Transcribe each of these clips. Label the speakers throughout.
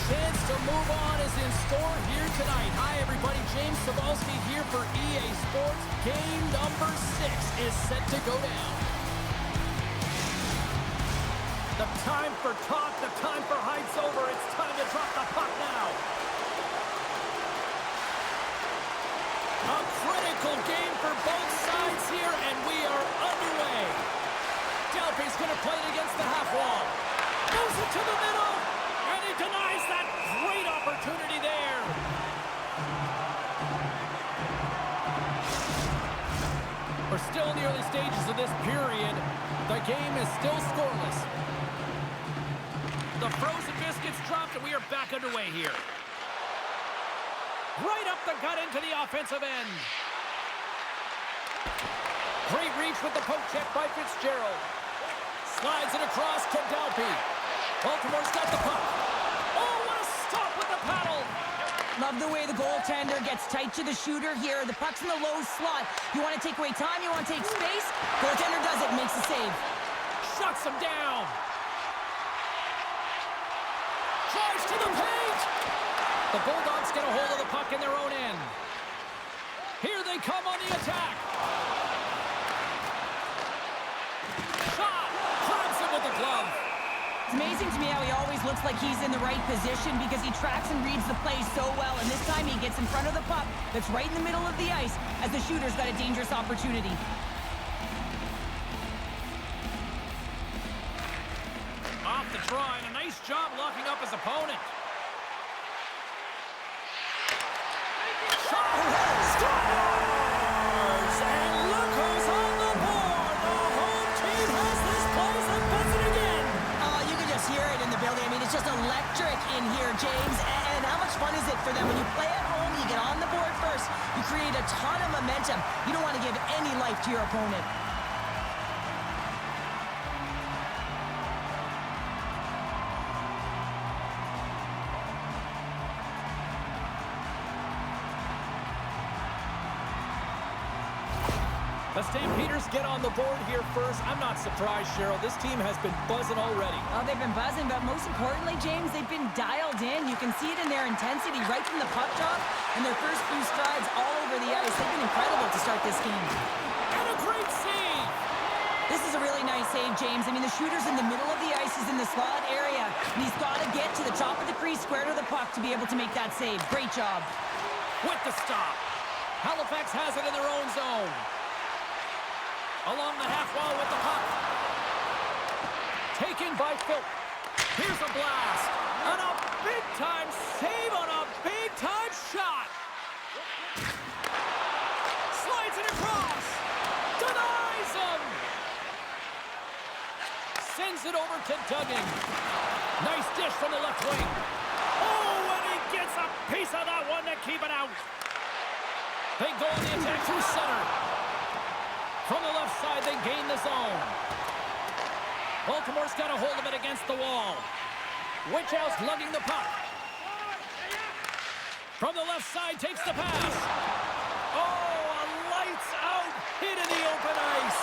Speaker 1: chance to move on is in store here tonight. Hi, everybody. James Cebulski here for EA Sports. Game number 6 is set to go down. The time for talk, the time for hype's over. It's time to drop the puck now. A critical game for both sides here, and we are underway. Delpy's going to play it against the half wall. Moves it to the middle, and he denies that great opportunity there. We're still in the early stages of this period. The game is still scoreless. The frozen biscuits dropped, and we are back underway here. Right up the gut into the offensive end. Great reach with the poke check by Fitzgerald. Slides it across to Delpy. Baltimore's got the puck. Oh, what a stop with the paddle.
Speaker 2: Love the way the goaltender gets tight to the shooter here. The puck's in the low slot. You want to take away time, you want to take space. Goaltender does it, makes the save.
Speaker 1: Shuts him down. Drives to the paint. The Bulldogs get a hold of the puck in their own end. Here they come on the attack. Shot. Grabs him with the glove.
Speaker 2: It's amazing to me how he always looks like he's in the right position because he tracks and reads the play so well. And this time he gets in front of the puck that's right in the middle of the ice as the shooter's got a dangerous opportunity.
Speaker 1: Off the draw, and a nice job locking up his opponent. Shot! Scores! And look who's on the board! The home team has this place and puts it again!
Speaker 2: You can just hear it in the building. I mean, it's just electric in here, James. And how much fun is it for them? When you play at home, you get on the board first. You create a ton of momentum. You don't want to give any life to your opponent.
Speaker 1: The Stampeders get on the board here first. I'm not surprised, Cheryl. This team has been buzzing already.
Speaker 2: Oh, they've been buzzing, but most importantly, James, they've been dialed in. You can see it in their intensity right from the puck drop and their first few strides all over the ice. They've been incredible to start this game.
Speaker 1: And a great save!
Speaker 2: This is a really nice save, James. I mean, the shooter's in the middle of the ice. He's in the slot area, and he's got to get to the top of the crease, square to the puck to be able to make that save. Great job.
Speaker 1: With the stop. Halifax has it in their own zone. Along the half wall with the puck. Taken by Phil. Here's a blast. And a big-time save on a big-time shot. Slides it across. Denies him. Sends it over to Duggan. Nice dish from the left wing. Oh, and he gets a piece of that one to keep it out. They go on the attack through center. From the left side, they gain the zone. Baltimore's got a hold of it against the wall. Witchhouse lugging the puck. From the left side, takes the pass. Oh, a lights-out hit in the open ice.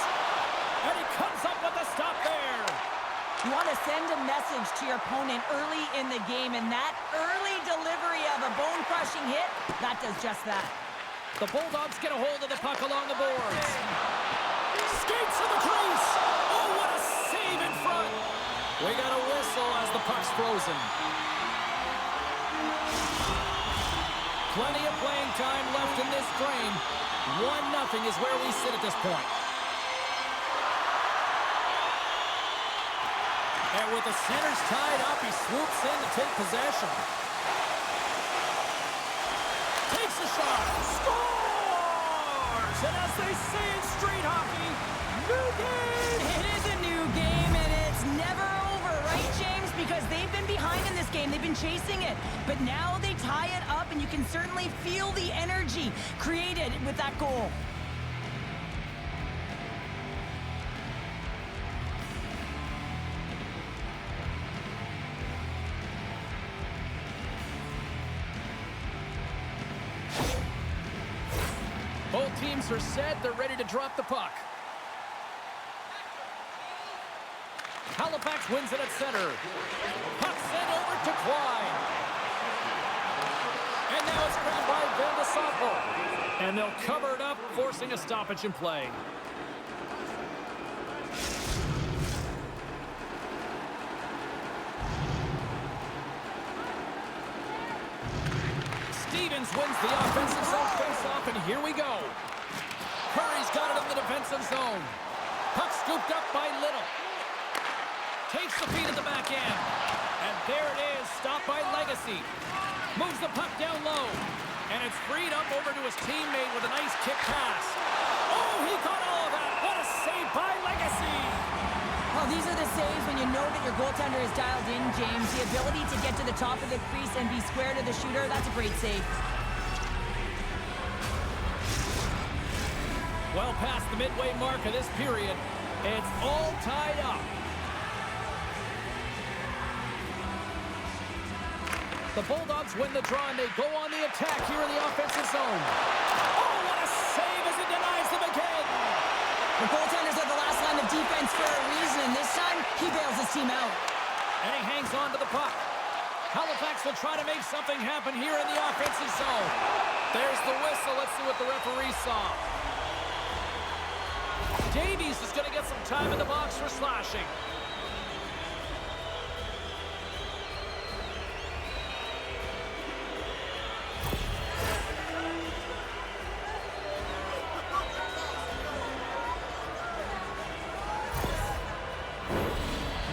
Speaker 1: And he comes up with the stop there.
Speaker 2: You want to send a message to your opponent early in the game, and that early delivery of a bone-crushing hit, that does just that.
Speaker 1: The Bulldogs get a hold of the puck along the boards. Skates to the crease. Oh, what a save in front. We got a whistle as the puck's frozen. Plenty of playing time left in this frame. 1-0 is where we sit at this point. And with the centers tied up, he swoops in to take possession. Takes a shot. Scores! And as they say in street hockey, new game!
Speaker 2: It is a new game, and it's never over, right, James? Because they've been behind in this game. They've been chasing it. But now they tie it up, and you can certainly feel the energy created with that goal.
Speaker 1: Both teams are set. They're ready to drop the puck. Halifax wins it at center. Puck sent over to Clyde. And they'll cover it up, forcing a stoppage in play. Stevens wins the offensive zone face-off, and here we go. Curry's got it in the defensive zone. Puck scooped up by Little. Takes the feed at the back end. And there it is, stopped by Legacy. Moves the puck down low. And it's freed up over to his teammate with a nice kick pass. Oh, he caught all of that. What a save by Legacy.
Speaker 2: Well, these are the saves when you know that your goaltender is dialed in, James. The ability to get to the top of the crease and be square to the shooter, that's a great save.
Speaker 1: Well past the midway mark of this period, it's all tied up. The Bulldogs win the draw, and they go on the attack here in the offensive zone. Oh, what a save as it denies them again.
Speaker 2: The goaltenders are the last line of defense for a reason. This time, he bails his team out.
Speaker 1: And he hangs on to the puck. Halifax will try to make something happen here in the offensive zone. There's the whistle. Let's see what the referee saw. Davies is going to get some time in the box for slashing.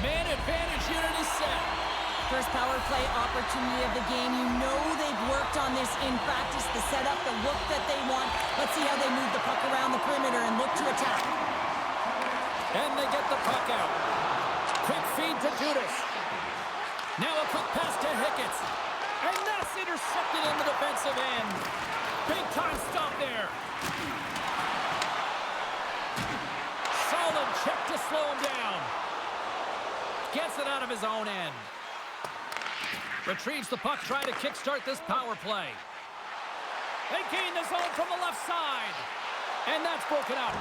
Speaker 1: Man advantage unit is set.
Speaker 2: First power play opportunity of the game. You know they've worked on this in practice, the setup, the look that they want. Let's see how they move the puck around the perimeter and look to attack.
Speaker 1: And they get the puck out. Quick feed to Judas. Now a quick pass to Hicketts. And that's intercepted in the defensive end. Big time stop there. Solid check to slow him down. Gets it out of his own end. Retrieves the puck, trying to kickstart this power play. They gain the zone from the left side. And that's broken out.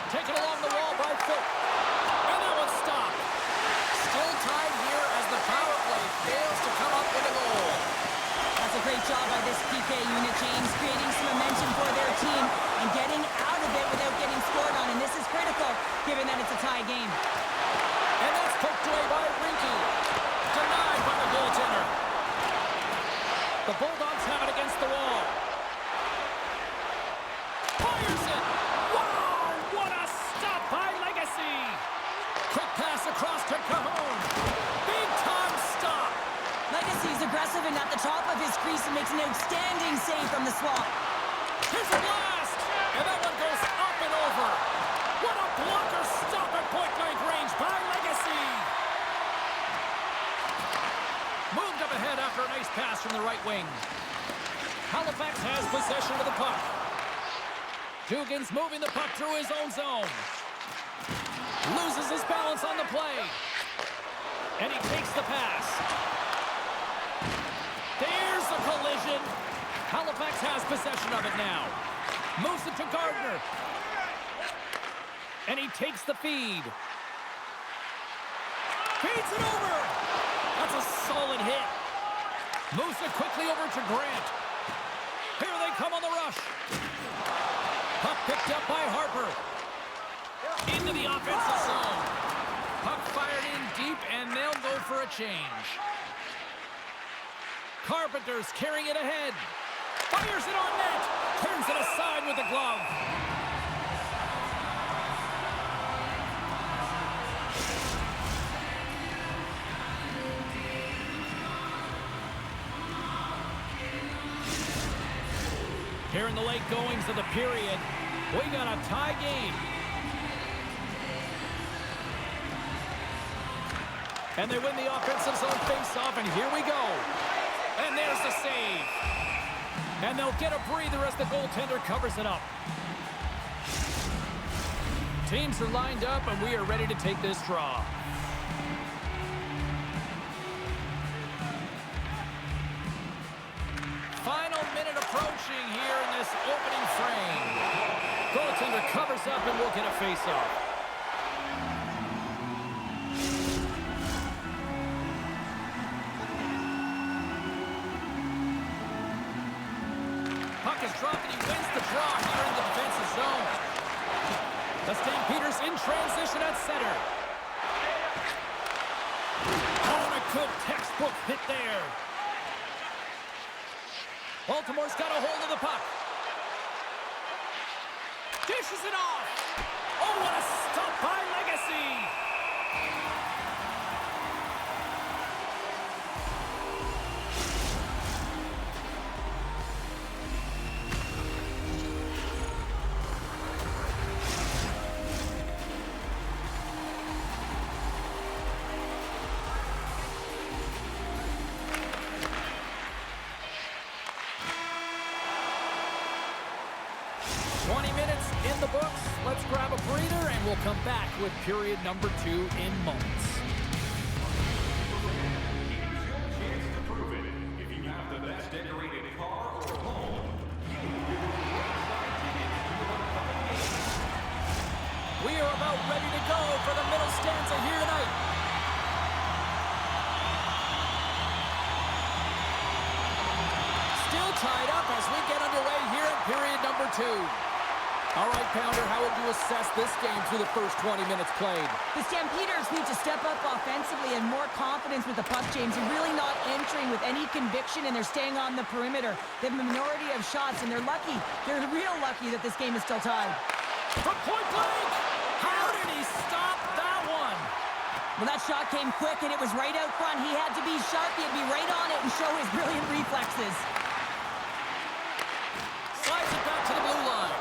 Speaker 1: Taken along the wall by Phil. And that one's stopped. Still tied here as the power play fails to come up with a goal.
Speaker 2: That's a great job by this PK unit, James, creating some momentum for their team and getting out of it without getting scored on. And this is critical, given that it's a tie game.
Speaker 1: And that's poked away by Rinky. Denied by the goaltender. The Bulldogs have it against the wall. Fires it! Wow! What a stop by Legacy! Quick pass across to Cahoon. Big time stop.
Speaker 2: Legacy's aggressive and at the top of his crease and makes an outstanding save from the swap.
Speaker 1: Here's a blast! And that one goes up and over. What a blocker stop at point-blank range by Legacy! Moved up ahead after a nice pass from the right wing. Halifax has possession of the puck. Dugan's moving the puck through his own zone. Loses his balance on the play. And he takes the pass. There's a collision. Halifax has possession of it now. Moves it to Gardner. And he takes the feed. Feeds it over. That's a solid hit. Moves it quickly over to Grant. Here they come on the rush. Puck picked up by Harper. Into the offensive zone. Puck fired in deep, and they'll go for a change. Carpenter's carrying it ahead. Fires it on net. Turns it aside with the glove. Here in the late goings of the period, we got a tie game. And they win the offensive zone face-off, and here we go. And there's the save. And they'll get a breather as the goaltender covers it up. Teams are lined up, and we are ready to take this draw. Final minute approaching here in this opening frame. Goaltender covers up, and we'll get a face-off. Puck is drop, and he wins the draw here in the defensive zone. The Stampeders in transition at center. Oh, and a good textbook hit there. Baltimore's got a hold of the puck. Dishes it off. Oh, what a stop by Legacy. 20 minutes in the books. Let's grab a breather, and we'll come back with period number 2 in moments.
Speaker 3: Here's your chance to prove it. If you have the best decorated car or home, you can get tickets to the upcoming game.
Speaker 1: We are about ready to go for the middle stanza here tonight. Still tied up as we get underway here in period number 2. All right, Pounder, how would you assess this game through the first 20 minutes played?
Speaker 2: The Stampeders need to step up offensively and more confidence with the puck, James. They're really not entering with any conviction, and they're staying on the perimeter. They have a minority of shots, and they're lucky. They're real lucky that this game is still tied.
Speaker 1: From point blank! How did he stop that one?
Speaker 2: Well, that shot came quick, and it was right out front. He had to be sharp. He had to be right on it and show his brilliant reflexes.
Speaker 1: Slides it back to the blue line.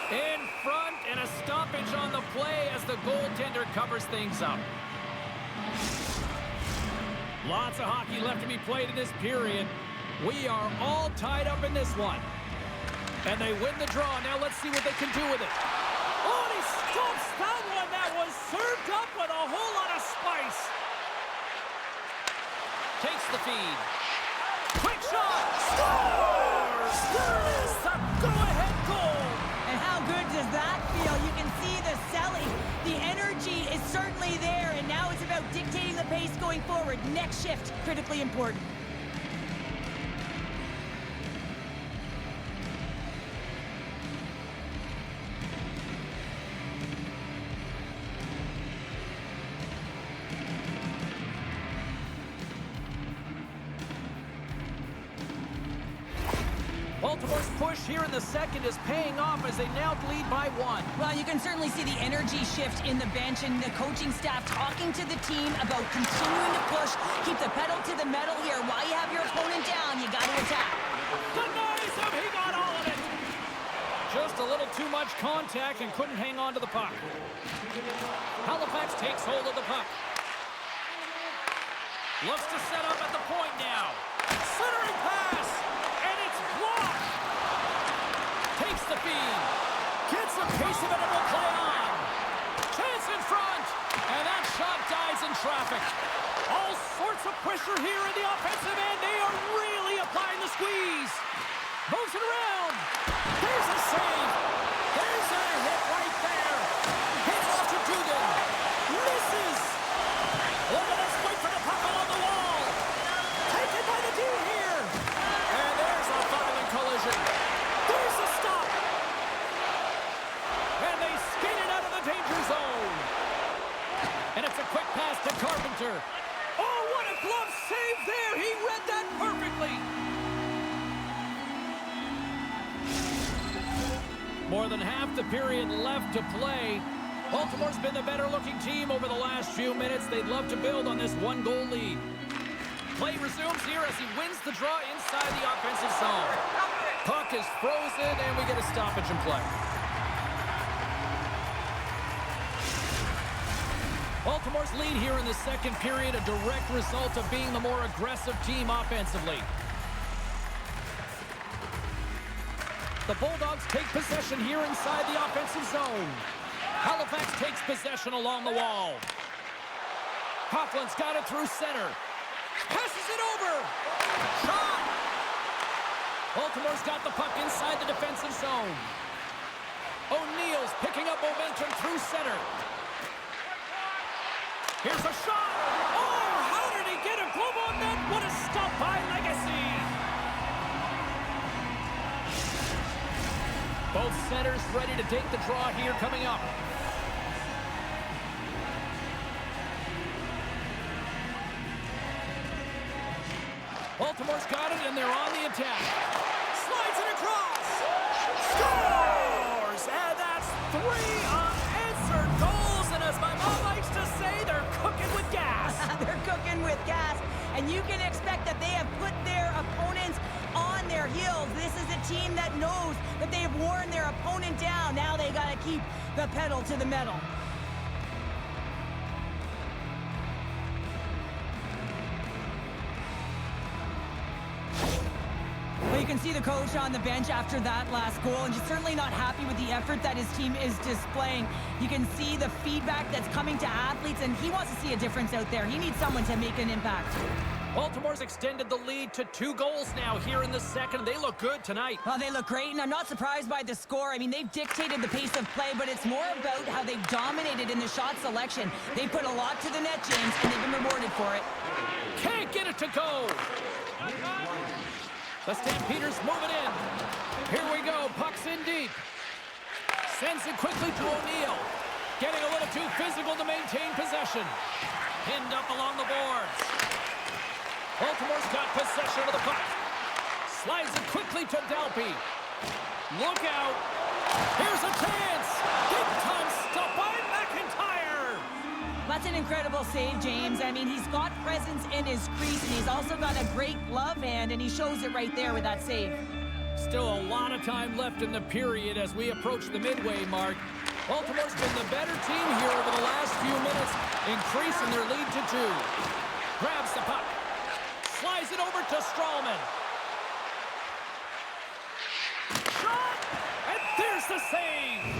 Speaker 1: In front, and a stoppage on the play as the goaltender covers things up. Lots of hockey left to be played in this period. We are all tied up in this one. And they win the draw. Now let's see what they can do with it. Oh, and he stops that one. That was served up with a whole lot of spice. Takes the feed. Quick shot. Scores! There is the go-ahead goal.
Speaker 2: And how good does that feel? You can see the selling. The energy is certainly there, and now it's about dictating the pace going forward. Next shift, critically important.
Speaker 1: Baltimore's push here in the second is paying off as they now lead by 1.
Speaker 2: Well, you can certainly see the energy shift in the bench and the coaching staff talking to the team about continuing to push, keep the pedal to the metal here. While you have your opponent down, you got to attack.
Speaker 1: Denies him, he got all of it. Just a little too much contact and couldn't hang on to the puck. Halifax takes hold of the puck. Looks to set up at the point now. Centering pass. Blocked. Takes the feed. Gets a piece of it and will play on. Chance in front. And that shot dies in traffic. All sorts of pressure here in the offensive end. They are really applying the squeeze. Moves it around. There's a save. There's a hit right there. Hit off to Dugan. Misses. Look at this. Wait for the puck along the wall. Taken by the D here. And there's a violent collision. There's a stop. And they skate it out of the danger zone. And it's a quick pass to Carpenter. Oh, what a glove save there. He read that perfectly. More than half the period left to play. Baltimore's been the better-looking team over the last few minutes. They'd love to build on this one-goal lead. Play resumes here as he wins the draw inside the offensive zone. Puck is frozen, and we get a stoppage in play. Baltimore's lead here in the second period, a direct result of being the more aggressive team offensively. The Bulldogs take possession here inside the offensive zone. Halifax takes possession along the wall. Coughlin's got it through center. Passes it over. Shot. Baltimore's got the puck inside the defensive zone. O'Neill's picking up momentum through center. Here's a shot. Oh, how did he get a glove on that? What a stop by Legacy. Both centers ready to take the draw here coming up. Baltimore's got it, and they're on the attack. Slides it across. Scores! And that's 3 unanswered goals. And as my mom likes to say, they're cooking with gas.
Speaker 2: They're cooking with gas. And you can expect that they have put their opponents on their heels. This is a team that knows that they have worn their opponent down. Now they got to keep the pedal to the metal. Well, you can see the coach on the bench after that last goal, and he's certainly not happy with the effort that his team is displaying. You can see the feedback that's coming to athletes, and he wants to see a difference out there. He needs someone to make an impact.
Speaker 1: Baltimore's extended the lead to 2 goals now here in the second. They look good tonight.
Speaker 2: Well, they look great, and I'm not surprised by the score. I mean, they've dictated the pace of play, but it's more about how they've dominated in the shot selection. They put a lot to the net, James, and they've been rewarded for it.
Speaker 1: Can't get it to go. The Stampeders move it in. Here we go. Puck's in deep. Sends it quickly to O'Neill. Getting a little too physical to maintain possession. Pinned up along the boards. Baltimore's got possession of the puck. Slides it quickly to Dalpy. Look out. Here's a chance. Big time stop by McIntyre.
Speaker 2: That's an incredible save, James. I mean, he's got presence in his crease, and he's also got a great glove hand, and he shows it right there with that save.
Speaker 1: Still a lot of time left in the period as we approach the midway mark. Baltimore's been the better team here over the last few minutes, increasing their lead to 2. Grabs the puck. Slides it over to Strawman. Shot! And there's the save!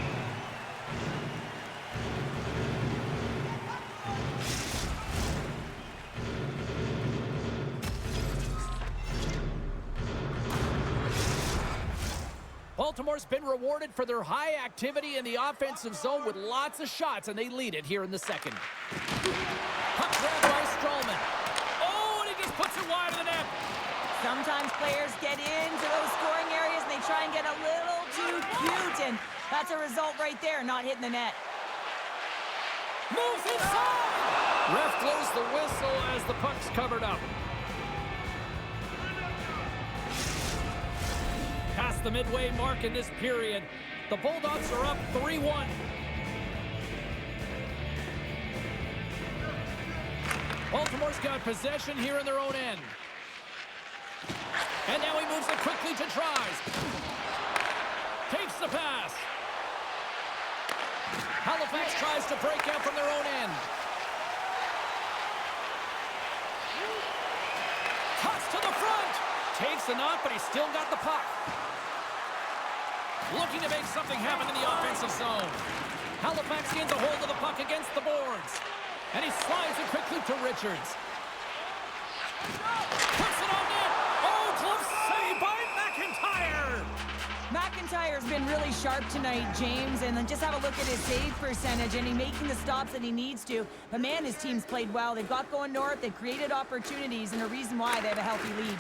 Speaker 1: Baltimore's been rewarded for their high activity in the offensive zone with lots of shots, and they lead it here in the second. Puck grabbed by Strawman. Oh, and he just puts it wide of the net.
Speaker 2: Sometimes players get into those scoring areas, and they try and get a little too cute, and that's a result right there, not hitting the net.
Speaker 1: Moves inside! Ref blows the whistle as the puck's covered up. Past the midway mark in this period, the Bulldogs are up 3-1. Baltimore's got possession here in their own end. And now he moves it quickly to tries. Takes the pass. Halifax tries to break out from their own end. Cuts to the front. Takes the knock, but he's still got the puck. Looking to make something happen in the offensive zone. Halifax gains a hold of the puck against the boards. And he slides it quickly to Richards. Puts it on net. Oh, close save by McIntyre.
Speaker 2: McIntyre's been really sharp tonight, James, and then just have a look at his save percentage, and he's making the stops that he needs to. But man, his team's played well. They've got going north, they've created opportunities, and a reason why they have a healthy lead.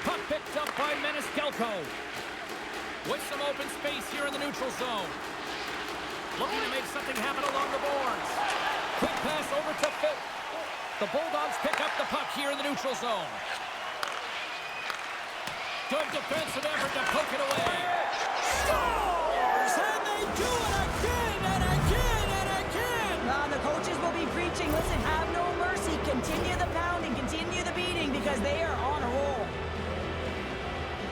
Speaker 1: Puck picked up by Meniskelko. With some open space here in the neutral zone. Looking to make something happen along the boards. Quick pass over to Phil. The Bulldogs pick up the puck here in the neutral zone. Good defensive effort to poke it away. Scores! And they do it again and again and again!
Speaker 2: The coaches will be preaching, listen, have no mercy. Continue the pounding, continue the beating, because they are on a roll.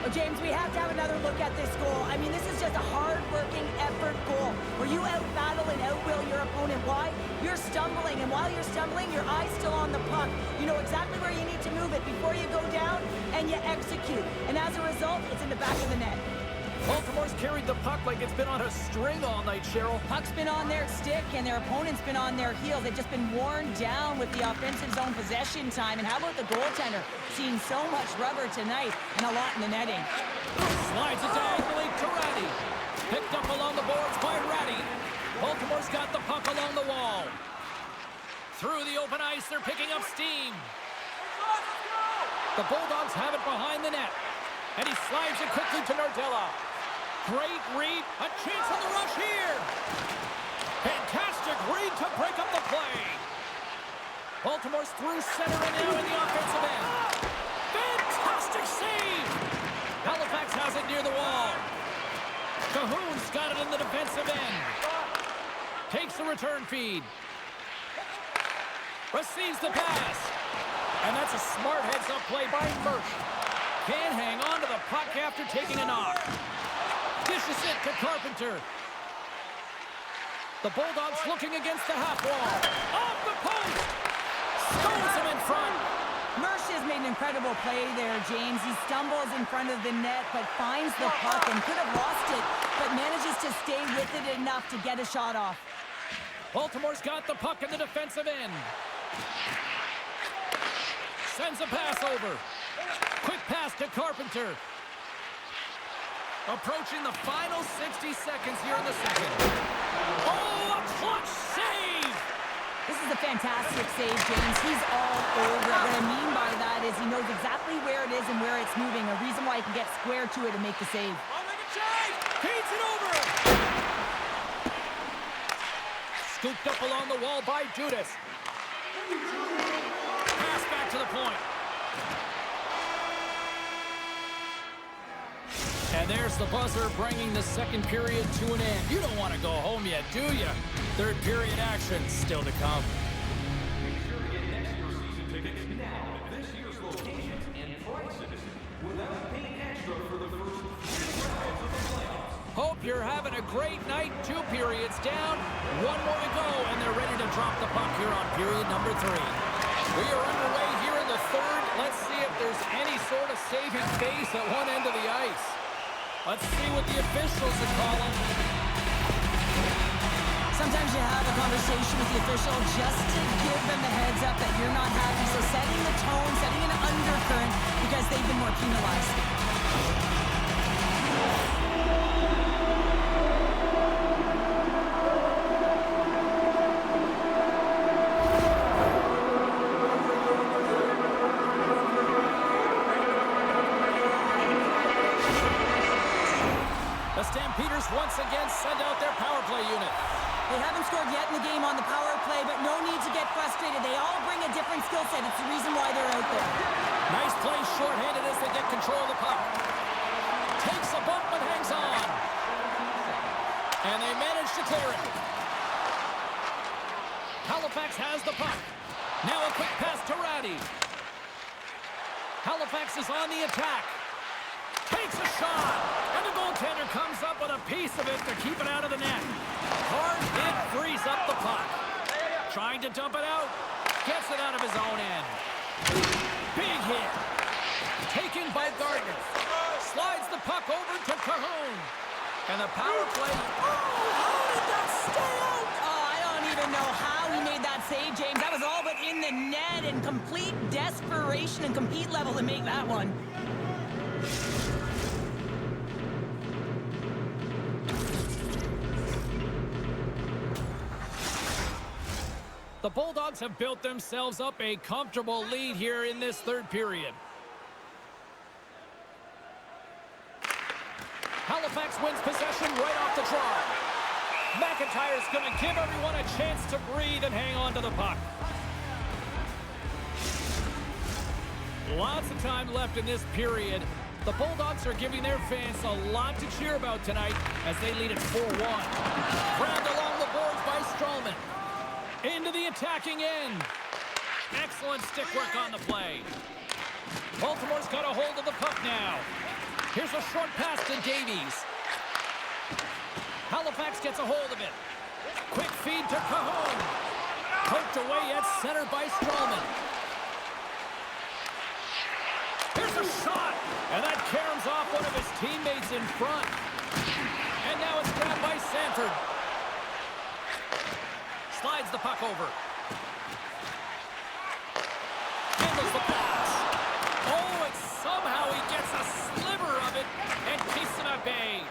Speaker 2: Well, James, we have to have another look at this goal. I mean, this is just a hard-working effort goal where you out-battle and out-will your opponent. Why? You're stumbling, and while you're stumbling, your eye's still on the puck. You know exactly where you need to move it before you go down, and you execute. And as a result, it's in the back of the net.
Speaker 1: Baltimore's carried the puck like it's been on a string all night, Cheryl.
Speaker 2: Puck's been on their stick, and their opponent's been on their heels. They've just been worn down with the offensive zone possession time. And how about the goaltender? Seeing so much rubber tonight and a lot in the netting.
Speaker 1: Slides it diagonally to Ratty. Picked up along the boards by Ratty. Baltimore's got the puck along the wall. Through the open ice, they're picking up steam. The Bulldogs have it behind the net. And he slides it quickly to Nardella. Great read. A chance on the rush here. Fantastic read to break up the play. Baltimore's through center and now in the offensive end. Fantastic save. Halifax has it near the wall. Cahoon's got it in the defensive end. Takes the return feed. Receives the pass. And that's a smart heads-up play by Murch. Can't hang on to the puck after taking a knock. Dishes it to Carpenter. The Bulldogs looking against the half wall. Off the post. Stones him in front.
Speaker 2: Murch has made an incredible play there, James. He stumbles in front of the net, but finds the puck and could have lost it, but manages to stay with it enough to get a shot off.
Speaker 1: Baltimore's got the puck in the defensive end. Sends a pass over. Quick pass to Carpenter. Approaching the final 60 seconds here in the second. Oh, a clutch save!
Speaker 2: This is a fantastic save, James. He's all over it. What I mean by that is he knows exactly where it is and where it's moving. A reason why he can get square to it and make the save.
Speaker 1: Feeds it over! Scooped up along the wall by Judas. Pass back to the point. And there's the buzzer bringing the second period to an end. You don't want to go home yet, do you? Third period action still to come.
Speaker 3: Make sure to get next year's season tickets now at this year's locations and prices without paying extra for the first 3 rounds of the playoffs.
Speaker 1: Hope you're having a great night. 2 periods down, 1 more to go, and they're ready to drop the puck here on period number 3. We are underway here in the third. Let's see if there's any sort of saving face at one end of the ice. Let's see what the officials are calling.
Speaker 2: Sometimes you have a conversation with the official just to give them the heads up that you're not happy. So setting the tone, setting an undercurrent because they've been more penalized.
Speaker 1: The Stampeders once again send out their power play unit.
Speaker 2: They haven't scored yet in the game on the power play, but no need to get frustrated. They all bring a different skill set. It's the reason why they're out there.
Speaker 1: Nice play shorthanded as they get control of the puck. Takes a bump but hangs on. And they manage to clear it. Halifax has the puck. Now a quick pass to Ratty. Halifax is on the attack. Takes a shot. And the goaltender comes up with a piece of it to keep it out of the net. Hard hit frees up the puck. Trying to dump it out. Gets it out of his own end. Big hit. Taken by Gardner. Slides the puck over to Cahoon. And the power play. Oh, how did that stay out?
Speaker 2: Oh, I don't even know how he made that save, James. That was all but in the net and complete desperation and compete level to make that one.
Speaker 1: The Bulldogs have built themselves up a comfortable lead here in this third period. Halifax wins possession right off the draw. McIntyre's going to give everyone a chance to breathe and hang on to the puck. Lots of time left in this period. The Bulldogs are giving their fans a lot to cheer about tonight as they lead it 4-1. Grabbed along the boards by Strallman. Into the attacking end. Excellent stick work on the play. Baltimore's got a hold of the puck now. Here's a short pass to Davies. Halifax gets a hold of it. Quick feed to Cahoon. Poked away at center by Strallman. Here's a shot. And that caroms off one of his teammates in front. And now it's grabbed by Sanford. Slides the puck over. Handles the pass. Oh, and somehow he gets a sliver of it and keeps him at bay.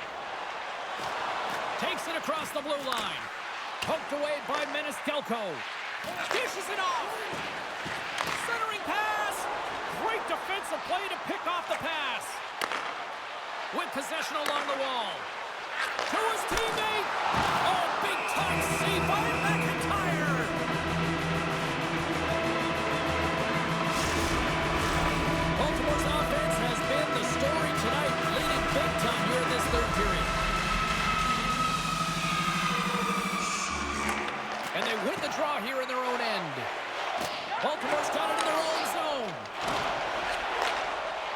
Speaker 1: Takes it across the blue line. Poked away by Meneskelko. Dishes it off. Centering pass. Great defensive play to pick off the pass. With possession along the wall. To his teammate. Oh, big time save by McIntyre. Baltimore's offense has been the story tonight, leading big time here in this third period. And they win the draw here in their own end. Baltimore's got it in their own zone.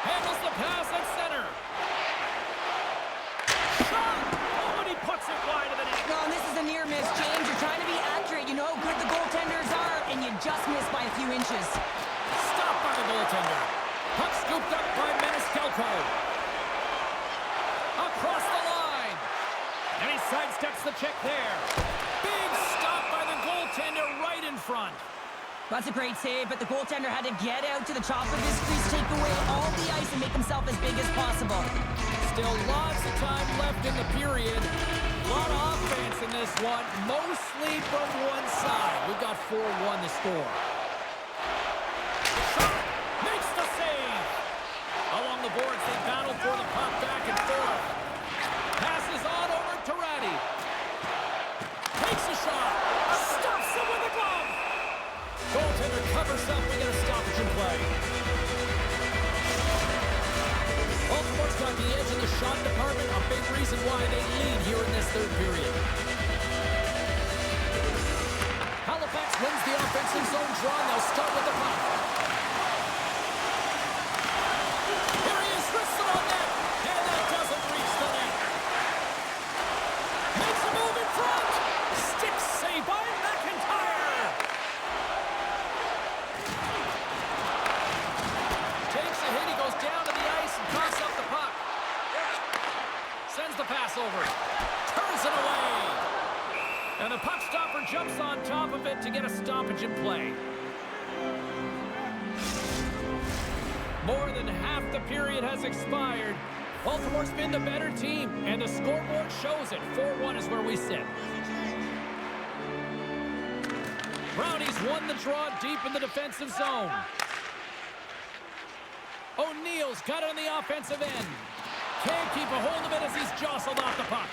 Speaker 1: Handles the pass at center. Shot! Oh, and he puts it wide of the net.
Speaker 2: No, and this is a near miss, James. You're trying to be accurate. You know how good the goaltenders are, and you just missed by a few inches.
Speaker 1: Stopped by the goaltender. Puck scooped up by Maniscalco. Across the line. And he sidesteps the check there. Big stop by the goaltender right in front.
Speaker 2: That's a great save, but the goaltender had to get out to the top of his crease, take away all the ice, and make himself as big as possible.
Speaker 1: Still lots of time left in the period. A lot of offense in this one, mostly from one side. We've got 4-1 to score. Shot! Makes the save! Along the boards, they battle for the puck back and forth. Passes on over to Ratty. Takes a shot. Stops him with a glove. Goaltender covers up. We get a stoppage in play. Baltimore's got the edge in the shot department. A big reason why they lead here in this third period. Halifax wins the offensive zone draw. They'll start with the puck. Here he is, wristed on net. And that doesn't reach the net. Makes a move in front. Stick save by McIntyre. Takes a hit. He goes down to the ice and coughs up the puck. Sends the pass over. Turns it away. And the puck stopper jumps on top of it to get a stoppage in play. More than half the period has expired. Baltimore's been the better team, and the scoreboard shows it. 4-1 is where we sit. Brownies won the draw deep in the defensive zone. O'Neill's got it on the offensive end. Can't keep a hold of it as he's jostled off the puck.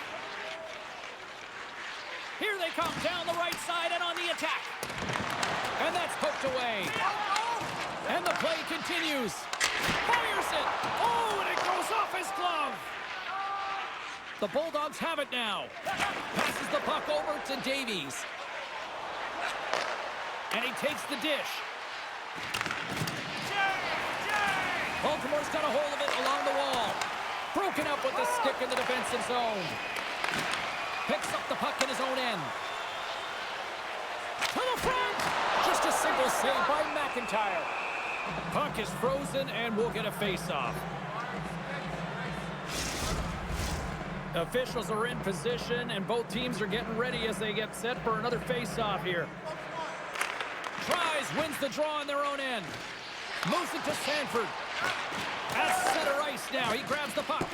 Speaker 1: Here they come down the right side and on the attack. And that's poked away. And the play continues. Fires it. Oh, and it goes off his glove. The Bulldogs have it now. Passes the puck over to Davies. And he takes the dish. Baltimore's got a hold of it along the wall. Broken up with the stick in the defensive zone. Picks up the puck in his own end. To the front! Just a single save by McIntyre. Puck is frozen and we'll get a face-off. Officials are in position and both teams are getting ready as they get set for another face-off here. Tries, wins the draw on their own end. Moves it to Sanford. At center ice now, he grabs the puck.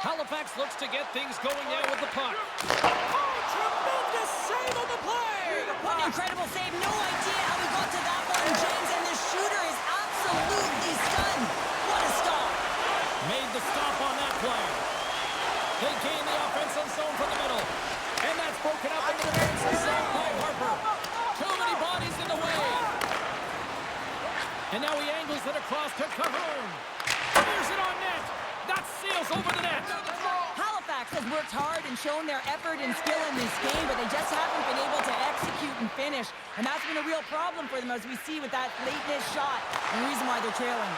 Speaker 1: Halifax looks to get things going now with the puck. Oh, tremendous save on the play!
Speaker 2: What an incredible save. No idea how we got to that one, James, and the shooter is absolutely stunned. What a stop.
Speaker 1: Made the stop on that play. They gain the offensive zone from the middle. And that's broken up into the defensive zone by Harper. Too many bodies in the way. And now he angles it across to Cahoon. Fires it on net. That seals over the net.
Speaker 2: Halifax has worked hard and shown their effort and skill in this game, but they just haven't been able to execute and finish. And that's been a real problem for them, as we see with that late miss shot, and the reason why they're trailing.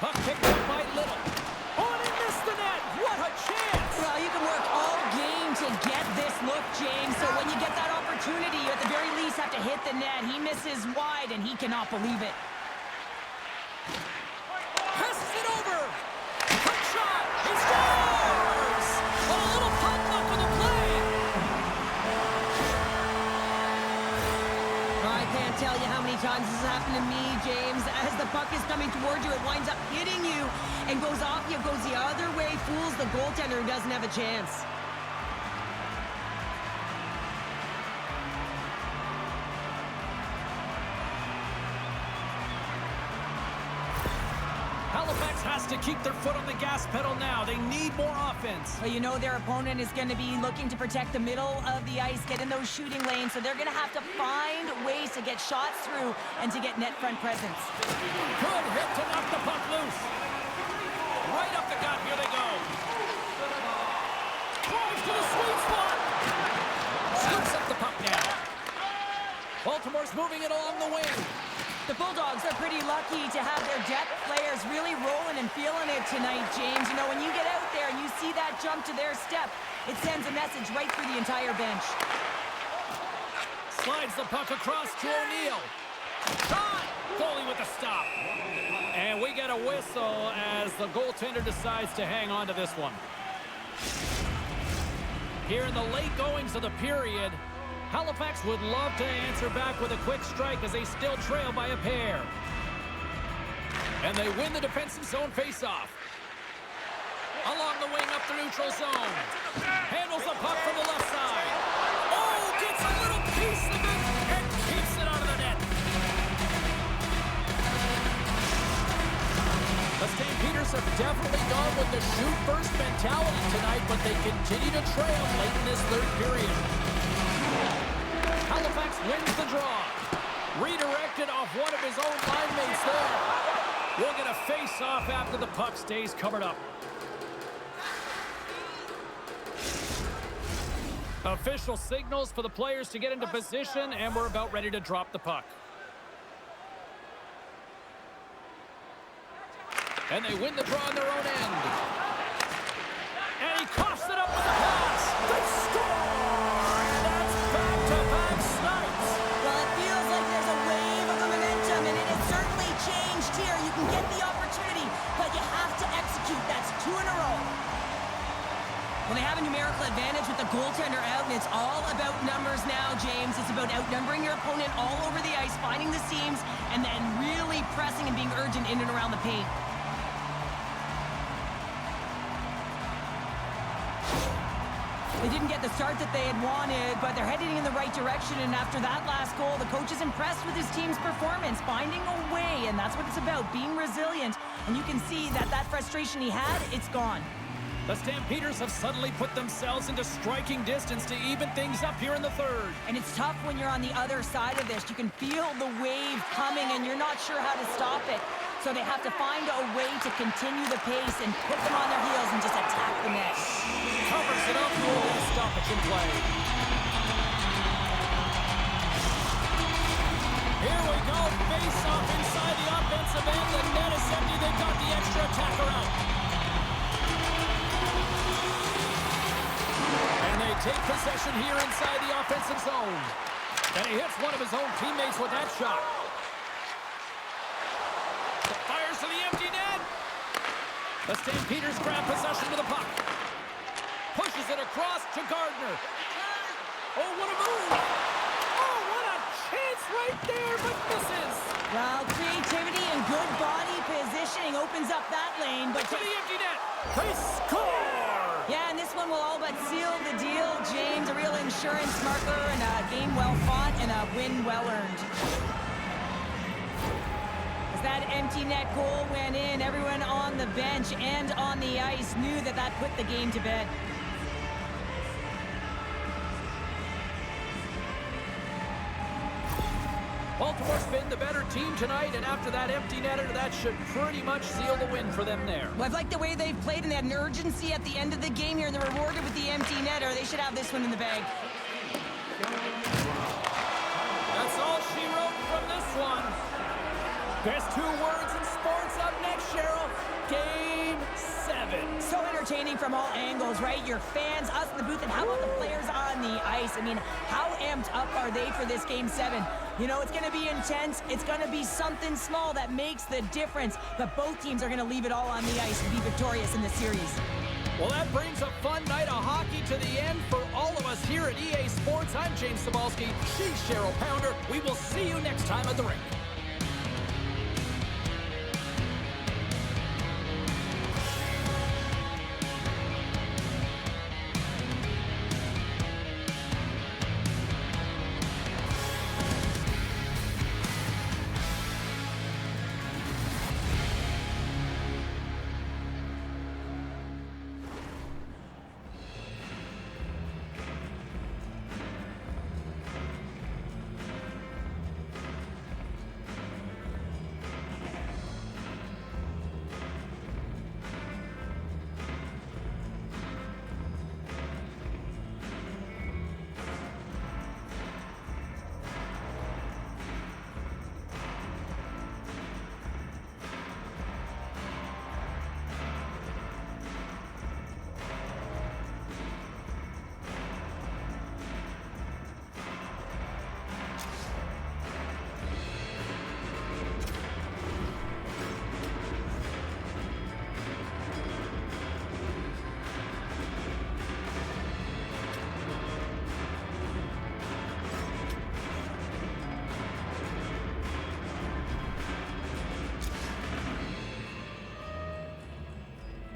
Speaker 1: Puck picked up by Little. Oh, and he missed the net. What a chance.
Speaker 2: Well, you can work all game to get this look, James. So when you get that opportunity, you at the very least have to hit the net. He misses wide, and he cannot believe it.
Speaker 1: Passes it over. Quick shot. He scores. A little pop up with the play.
Speaker 2: I can't tell you how many times this has happened to me, James. As the puck is coming towards you, it winds up hitting you and goes off you, goes the other way, fools the goaltender who doesn't have a chance.
Speaker 1: Halifax has to keep their foot on the gas pedal now. They need more offense.
Speaker 2: Well, you know their opponent is going to be looking to protect the middle of the ice, get in those shooting lanes, so they're going to have to find ways to get shots through and to get net front presence.
Speaker 1: Good hit to knock the puck loose. Right up the gut. Here they go. Drives to the sweet spot. Scoops up the puck now. Baltimore's moving it along the wing.
Speaker 2: The Bulldogs are pretty lucky to have their depth players really rolling and feeling it tonight, James. You know, when you get out there and you see that jump to their step, it sends a message right through the entire bench.
Speaker 1: Slides the puck across to O'Neill. Shot! Goalie with the stop. And we get a whistle as the goaltender decides to hang on to this one. Here in the late goings of the period, Halifax would love to answer back with a quick strike as they still trail by a pair. And they win the defensive zone face-off. Along the wing up the neutral zone. Handles the puck from the left side. Oh, gets a little piece of it and keeps it out of the net. The Stampeders have definitely gone with the shoot-first mentality tonight, but they continue to trail late in this third period. Halifax wins the draw. Redirected off one of his own line mates there. We'll get a face-off after the puck stays covered up. Official signals for the players to get into position, and we're about ready to drop the puck. And they win the draw on their own end. And he coughs it up with a pass. They score! And that's back-to-back snipes.
Speaker 2: Well, it feels like there's a wave of momentum, and it has certainly changed here. You can get the opportunity, but you have to execute. That's 2 in a row. Well, they have a numerical advantage with the goaltender out, and it's all about numbers now, James. It's about outnumbering your opponent all over the ice, finding the seams, and then really pressing and being urgent in and around the paint. They didn't get the start that they had wanted, but they're heading in the right direction, and after that last goal, the coach is impressed with his team's performance, finding a way, and that's what it's about, being resilient, and you can see that that frustration he had, it's gone.
Speaker 1: The Stampeders have suddenly put themselves into striking distance to even things up here in the third.
Speaker 2: And it's tough when you're on the other side of this. You can feel the wave coming, and you're not sure how to stop it. So they have to find a way to continue the pace and put them on their heels and just attack the net.
Speaker 1: Covers it up, with a stoppage in play. Here we go, face off inside the offensive end. The net is empty, they've got the extra attacker out. And they take possession here inside the offensive zone. And he hits one of his own teammates with that shot. Fires to the empty net. The Stampeders grab possession with the puck. Pushes it across to Gardner. Oh, what a move! Oh, what a chance right there, but misses.
Speaker 2: Well, creativity and good body positioning opens up that lane, but
Speaker 1: To the empty net. They score!
Speaker 2: yeah, and this one will all but seal the deal, James. A real insurance marker and a game well fought and a win well earned. As that empty net goal went in, everyone on the bench and on the ice knew that that put the game to bed.
Speaker 1: Baltimore's been the better team tonight, and after that empty netter, that should pretty much seal the win for them there.
Speaker 2: Well, I've liked the way they've played, and they had an urgency at the end of the game here, and they're rewarded with the empty netter. They should have this one in the bag.
Speaker 1: That's all she wrote from this one. Best 2 words in sports up next, Cheryl. Game 7.
Speaker 2: So entertaining from all angles, right? Your fans, us in the booth, and how about the players on the ice? I mean, how amped up are they for this Game 7? You know, it's going to be intense. It's going to be something small that makes the difference. But both teams are going to leave it all on the ice and be victorious in this series.
Speaker 1: Well, that brings a fun night of hockey to the end for all of us here at EA Sports. I'm James Cebulski. She's Cheryl Pounder. We will see you next time at the rink.